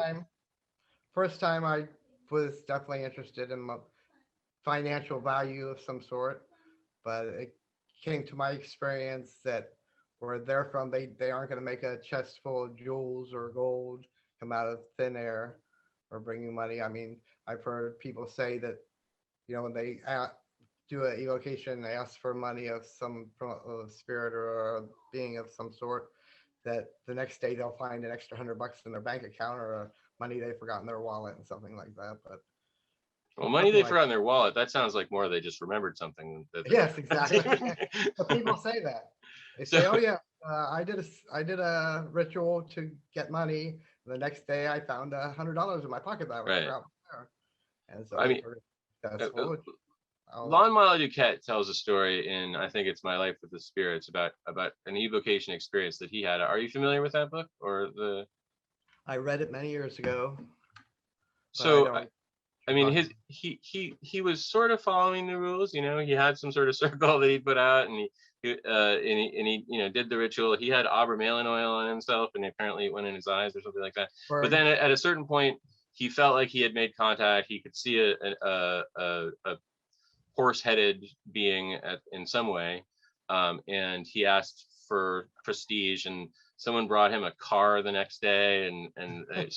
First time I was definitely interested in financial value of some sort, but it came to my experience that where they're from, they aren't going to make a chest full of jewels or gold come out of thin air or bring you money. I mean, I've heard people say that, when they do an evocation, they ask for money of some spirit or a being of some sort, that the next day they'll find an extra $100 in their bank account or money they forgot in their wallet and something like that. But well, money they forgot in their wallet, that sounds like more they just remembered something. Yes, exactly. But people say that. They say, "Oh yeah, I did a ritual to get money. The next day, I found $100 in my pocket that I forgot there." And so, I mean, Lon Milo Duquette tells a story in, I think it's My Life with the Spirits, about an evocation experience that he had. Are you familiar with that book, or the? I read it many years ago. So I mean, he was sort of following the rules. He had some sort of circle that he put out, and he did the ritual. He had abramelin oil on himself, and apparently it went in his eyes or something like that. Right. But then at a certain point, he felt like he had made contact. He could see a horse-headed being in some way, and he asked for prestige, and someone brought him a car the next day, and it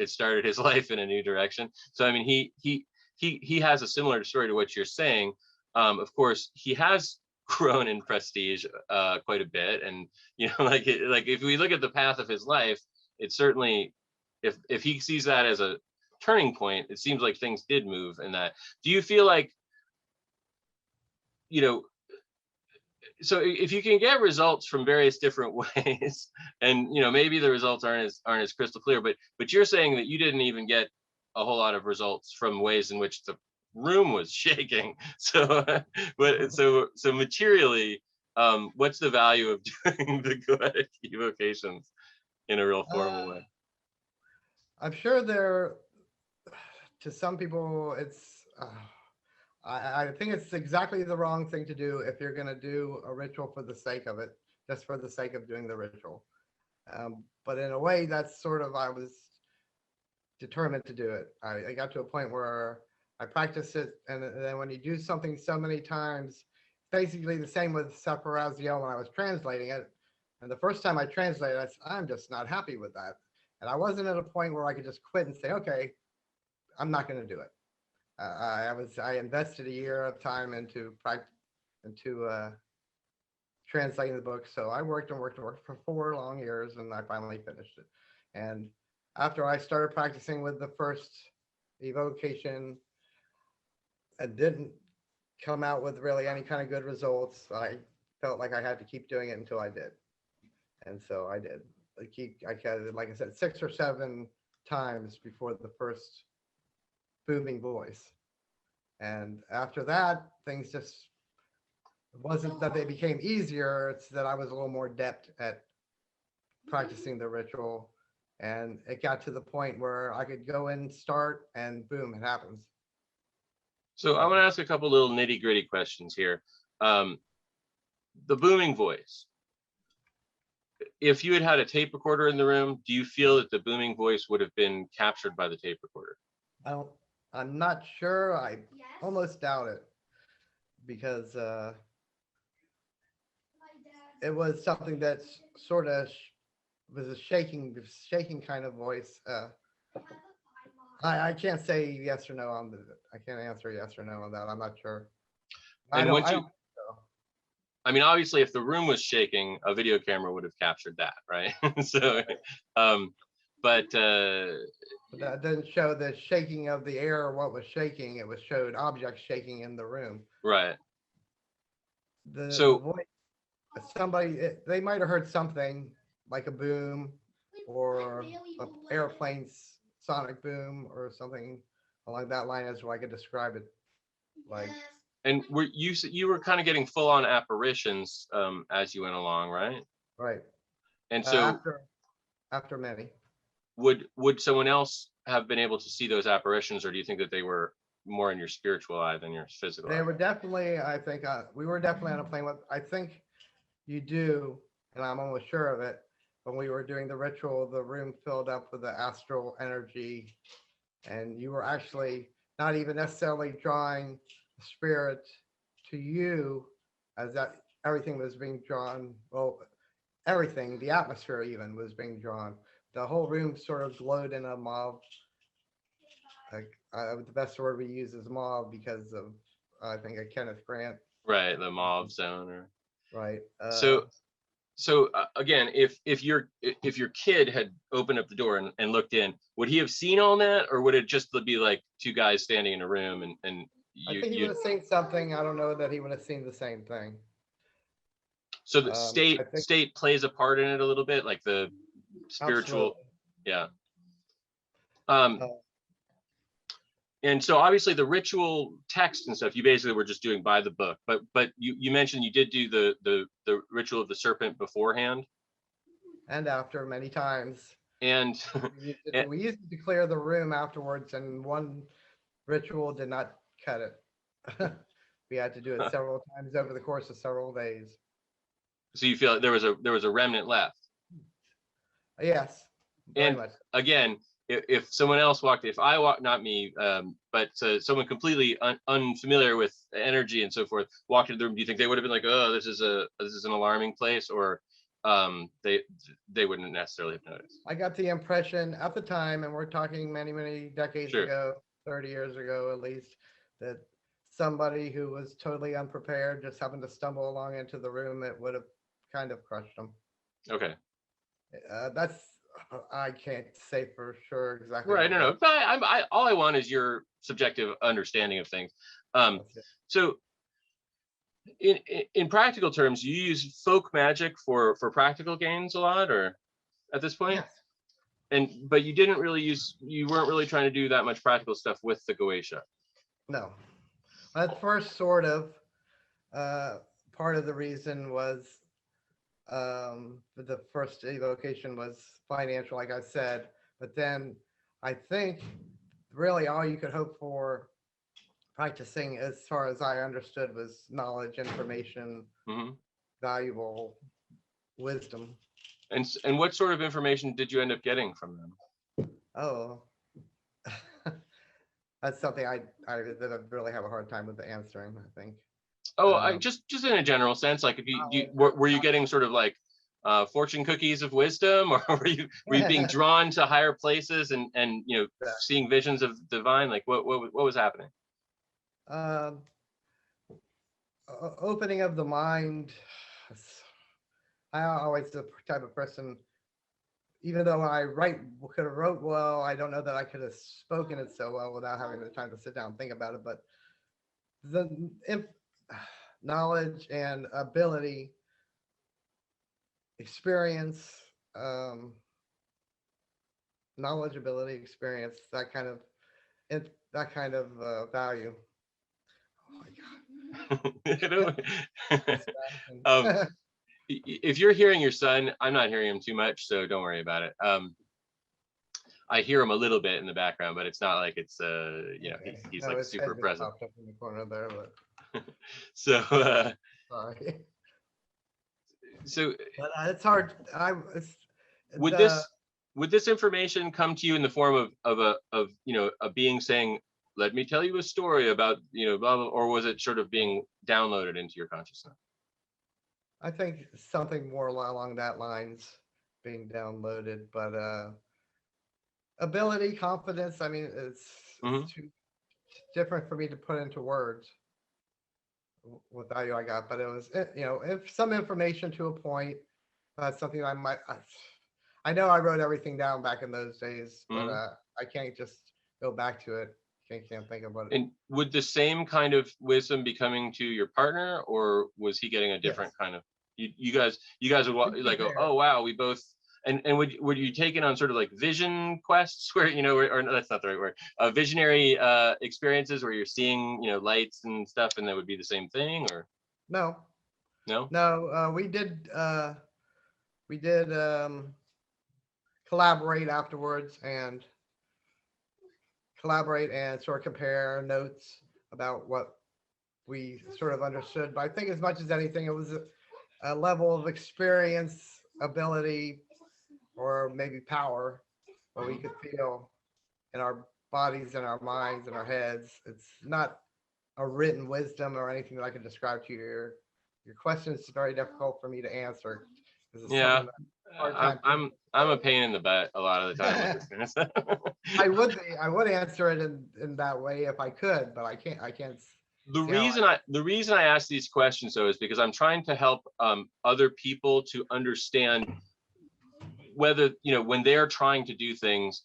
started his life in a new direction. So I mean, he has a similar story to what you're saying. Of course, he has grown in prestige quite a bit, and like if we look at the path of his life, it certainly, if he sees that as a turning point, it seems like things did move in that. Do you feel like, so if you can get results from various different ways, and maybe the results aren't as crystal clear, but you're saying that you didn't even get a whole lot of results from ways in which the room was shaking. So so materially, what's the value of doing the Goetic evocations in a real formal way? I'm sure to some people it's I think it's exactly the wrong thing to do if you're going to do a ritual for the sake of it, just for the sake of doing the ritual. But in a way, that's sort of, I was determined to do it. I got to a point where I practiced it, and then when you do something so many times, basically the same with Savedow when I was translating it. And the first time I translated, I said, I'm just not happy with that. And I wasn't at a point where I could just quit and say, okay, I'm not going to do it. I invested a year of time into translating the book. So I worked for 4 long years, and I finally finished it. And after I started practicing with the first evocation, it didn't come out with really any kind of good results. I felt like I had to keep doing it until I did. And so I did. I had, like I said, 6 or 7 times before the first booming voice. And after that, things just, it wasn't that they became easier, it's that I was a little more adept at practicing the ritual. And it got to the point where I could go in, start, and boom, it happens. So I want to ask a couple little nitty gritty questions here. The booming voice. If you had had a tape recorder in the room, do you feel that the booming voice would have been captured by the tape recorder? I'm not sure. I almost doubt it, because it was something that's sort of was a shaking kind of voice. I can't say yes or no on the. I can't answer yes or no on that. I'm not sure. And once you, so. I mean, obviously, if the room was shaking, a video camera would have captured that, right? So, but that didn't show the shaking of the air or what was shaking. It was showed objects shaking in the room. right. The voice, somebody, they might have heard something like a boom or an airplane's sonic boom or something along that line, as I could describe it. Like. And you were kind of getting full on apparitions as you went along, right? Right. And so after many. Would someone else have been able to see those apparitions, or do you think that they were more in your spiritual eye than your physical eye? They were definitely, I think, we were definitely on a plane with, I think you do, and I'm almost sure of it, when we were doing the ritual, the room filled up with the astral energy, and you were actually not even necessarily drawing spirit to you, as that everything was being drawn. Well, everything, the atmosphere even was being drawn. The whole room sort of glowed in a mauve. Like the best word we use is mauve because of I think a Kenneth Grant. Right, the mauve zone, or right. So again, if your kid had opened up the door and looked in, would he have seen all that, or would it just be like two guys standing in a room and I think he would have seen something. I don't know that he would have seen the same thing. So the state plays a part in it a little bit, like the spiritual. Absolutely. Yeah. And so obviously the ritual text and stuff you basically were just doing by the book, but you mentioned you did do the ritual of the serpent beforehand and after many times. And we used to clear the room afterwards, and one ritual did not cut it. We had to do it several times over the course of several days. So you feel like there was a remnant left? Yes. And much. Again, if someone else walked, if I walked, not me, but someone completely unfamiliar with energy and so forth walked into the room, do you think they would have been like, oh, this is an alarming place, or they wouldn't necessarily have noticed? I got the impression at the time, and we're talking many decades ago, 30 years ago at least, that somebody who was totally unprepared just happened to stumble along into the room, it would have kind of crushed them. Okay. That's, I can't say for sure exactly. Right, no. All I want is your subjective understanding of things. So in practical terms, you use folk magic for practical gains a lot, or at this point? Yes. But you weren't really trying to do that much practical stuff with the Goetia. No. At first, sort of. Part of the reason was the first evocation was financial, like I said, but then I think really all you could hope for practicing, as far as I understood, was knowledge, information, valuable wisdom. And what sort of information did you end up getting from them? Oh, that's something I really have a hard time with answering, I think. Oh, just in a general sense, like if were you getting sort of like fortune cookies of wisdom, or were you being drawn to higher places and seeing visions of divine? Like what was happening? Opening of the mind. I always the type of person, even though I could have wrote well, I don't know that I could have spoken it so well without having the time to sit down and think about it. But the knowledge and ability, experience, knowledge, ability, experience, that kind of value. Oh my God. If you're hearing your son, I'm not hearing him too much, so don't worry about it. I hear him a little bit in the background, but it's not like it's you know, Okay. he's No, like his super head just present. popped up in the corner there, but So sorry. so But it's hard. It's would the this information come to you in the form of you know, a being saying, let me tell you a story about, you know, blah, blah, or was it sort of being downloaded into your consciousness? I think something more along that lines being downloaded, but ability, confidence. I mean, it's Hmm. too different for me to put into words what value I got, but it was, you know, if some information to a point, that's something I know I wrote everything down back in those days, but Hmm. I can't just go back to it. Can't think about it. And would the same kind of wisdom be coming to your partner, or was he getting a different Yes, kind of? You guys would we'd be like, there. oh wow, we both. And would you take it on sort of like vision quests where, you know, or no, that's not the right word, visionary experiences where you're seeing, you know, lights and stuff, and that would be the same thing, or No, no? no, we did collaborate afterwards and sort of compare notes about what we sort of understood. But I think as much as anything, it was a level of experience, ability, or maybe power, what we could feel in our bodies and our minds and our heads. It's not a written wisdom or anything that I can describe to you. Your question is very difficult for me to answer because it's Yeah, something that I have a hard time putting. I'm a pain in the butt a lot of the time with this kind of stuff. I would answer it in that way if I could, but I can't see how The reason I ask these questions though is because I'm trying to help other people to understand whether, you know, when they're trying to do things,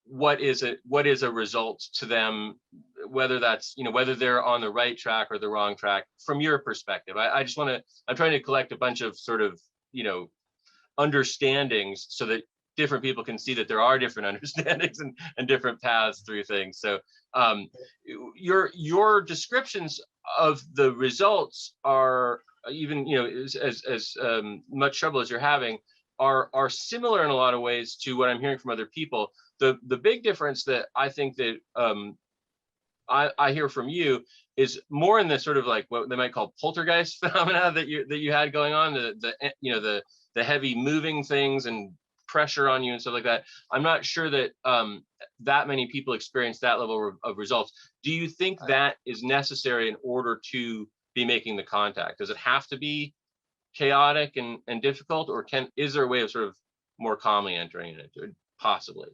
what is a result to them, whether that's, you know, whether they're on the right track or the wrong track from your perspective. I just want to, I'm trying to collect a bunch of sort of, you know, understandings so that different people can see that there are different understandings and different paths through things. So um, your descriptions of the results are, even, you know, as much trouble as you're having, are similar in a lot of ways to what I'm hearing from other people. The big difference that I think that I hear from you is more in the sort of like what they might call poltergeist phenomena that you had going on, the you know, the heavy moving things and pressure on you and stuff like that. I'm not sure that that many people experience that level of results. Do you think that is necessary in order to be making the contact? Does it have to be chaotic and difficult, or is there a way of sort of more calmly entering it, possibly?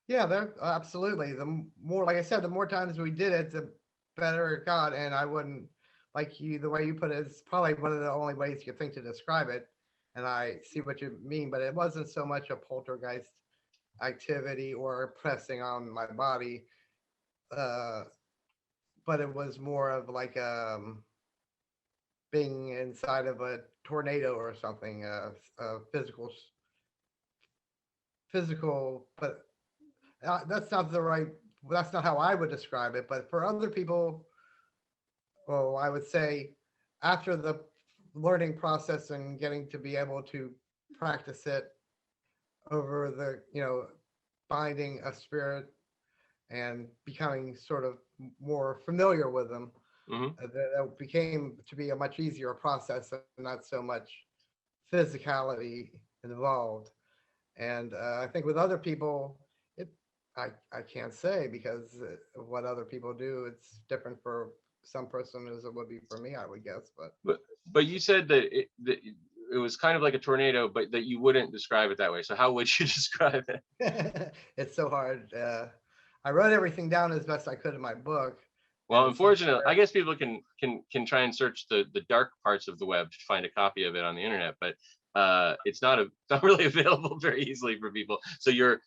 Yeah, there absolutely. More, like I said, the more times we did it, the better it got. And I wouldn't, like you, the way you put it is probably one of the only ways you think to describe it. And I see what you mean, but it wasn't so much a poltergeist activity or pressing on my body, uh, but it was more of like being inside of a tornado or something, physical, but that's not the right. That's not how I would describe it. But for other people, well, I would say after the learning process and getting to be able to practice it over the, you know, finding a spirit and becoming sort of more familiar with them, Mm-hmm. that became to be a much easier process and not so much physicality involved. And I think with other people, it I can't say because of what other people do. It's different for some person as it would be for me, I would guess. But you said that it was kind of like a tornado, but that you wouldn't describe it that way. So how would you describe it? It's so hard. I wrote everything down as best I could in my book, and Well, it's something unfortunately, I guess people can try and search the dark parts of the web to find a copy of it on the internet, but it's not really available very easily for people. So your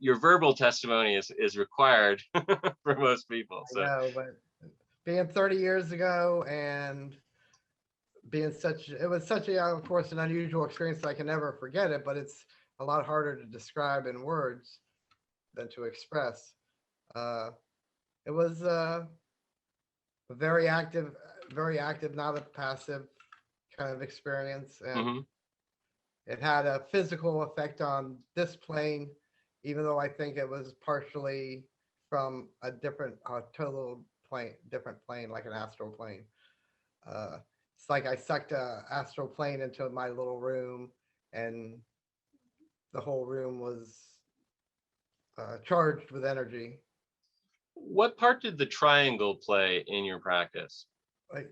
verbal testimony is required for most people. I So know, but being 30 years ago and it was such a, of course, an unusual experience that I can never forget it, but it's a lot harder to describe in words than to express. Uh, it was very active, not a passive kind of experience. And mhm. it had a physical effect on this plane, even though I think it was partially from a different, total plane, different plane, like an astral plane. It's like I sucked a astral plane into my little room, and the whole room was charged with energy. What part did the triangle play in your practice? Like,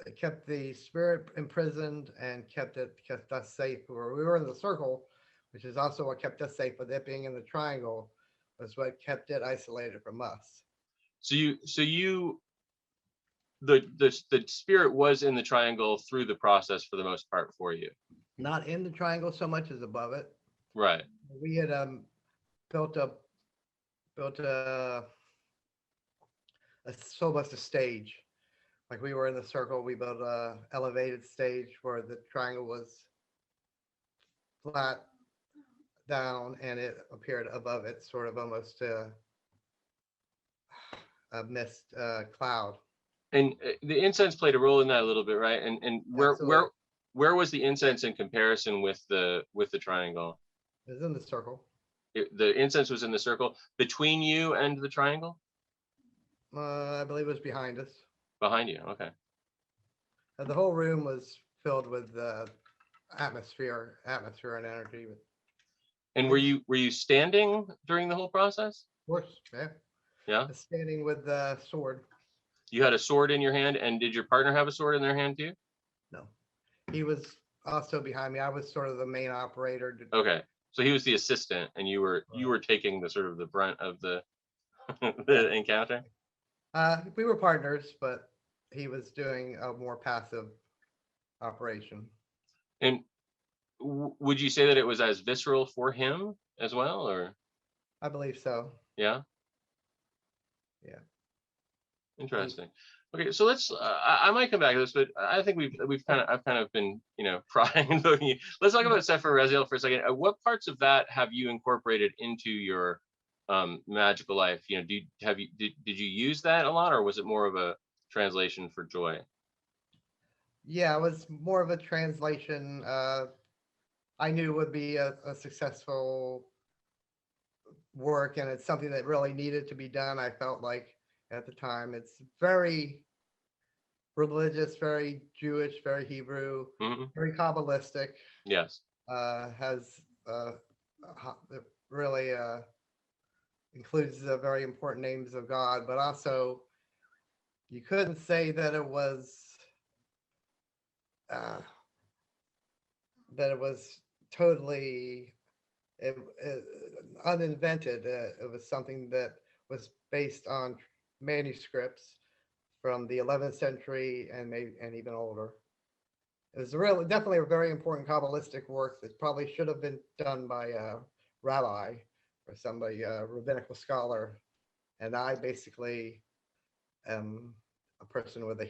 it kept the spirit imprisoned and kept us safe. We were in the circle, which is also what kept us safe, but it being in the triangle was what kept it isolated from us. So the spirit was in the triangle through the process for the most part for you. Not in the triangle so much as above it. Right. We had built a so much a stage. Like, we were in the circle, we built a elevated stage where the triangle was flat down and it appeared above it, sort of almost a mist cloud. And the incense played a role in that a little bit, right? And where was the incense in comparison with the triangle? It was in the circle. The incense was in the circle between you and the triangle? I believe it was behind us. Behind you, okay. The whole room was filled with atmosphere and energy. And were you standing during the whole process? Of course, yeah. Yeah. Standing with the sword. You had a sword in your hand, and did your partner have a sword in their hand too? No, he was also behind me. I was sort of the main operator. Okay, so he was the assistant, and you were taking the sort of the brunt of the the encounter. We were partners, but he was doing a more passive operation. And would you say that it was as visceral for him as well, or? I believe so. Yeah. Yeah. Interesting. Okay, so let's. I might come back to this, but I think I've kind of been prying and poking you. Let's talk about Sefer Raziel for a second. What parts of that have you incorporated into your magical life? Did you use that a lot, or was it more of a translation for joy? Yeah, it was more of a translation. I knew would be a successful work, and it's something that really needed to be done. I felt like at the time, it's very religious, very Jewish, very Hebrew, very Kabbalistic. Yes. Has really includes the very important names of God, but also you couldn't say that it was totally uninvented. It was something that was based on manuscripts from the 11th century and even older. It was definitely a very important Kabbalistic work that probably should have been done by a rabbi or somebody, a rabbinical scholar. And I basically am a person with a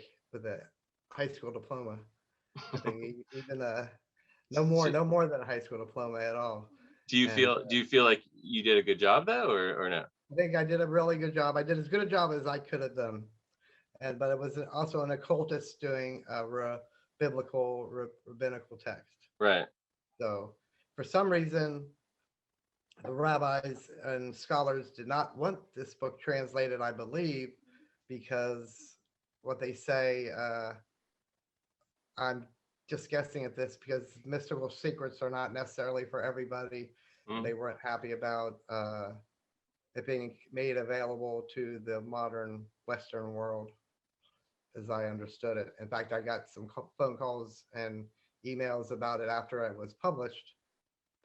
high school diploma. I think even no more than a high school diploma at all. Do you feel like you did a good job though, or no? I think I did a really good job. I did as good a job as I could have done, but it was also an occultist doing a biblical rabbinical text. Right. So for some reason, the rabbis and scholars did not want this book translated, I believe, because what they say, I'm just guessing at this, because mystical secrets are not necessarily for everybody. They weren't happy about it being made available to the modern Western world, as I understood it. In fact, I got some phone calls and emails about it after it was published,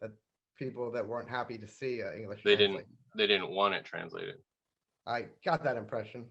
that people that weren't happy to see English translation. They didn't want it translated. I got that impression.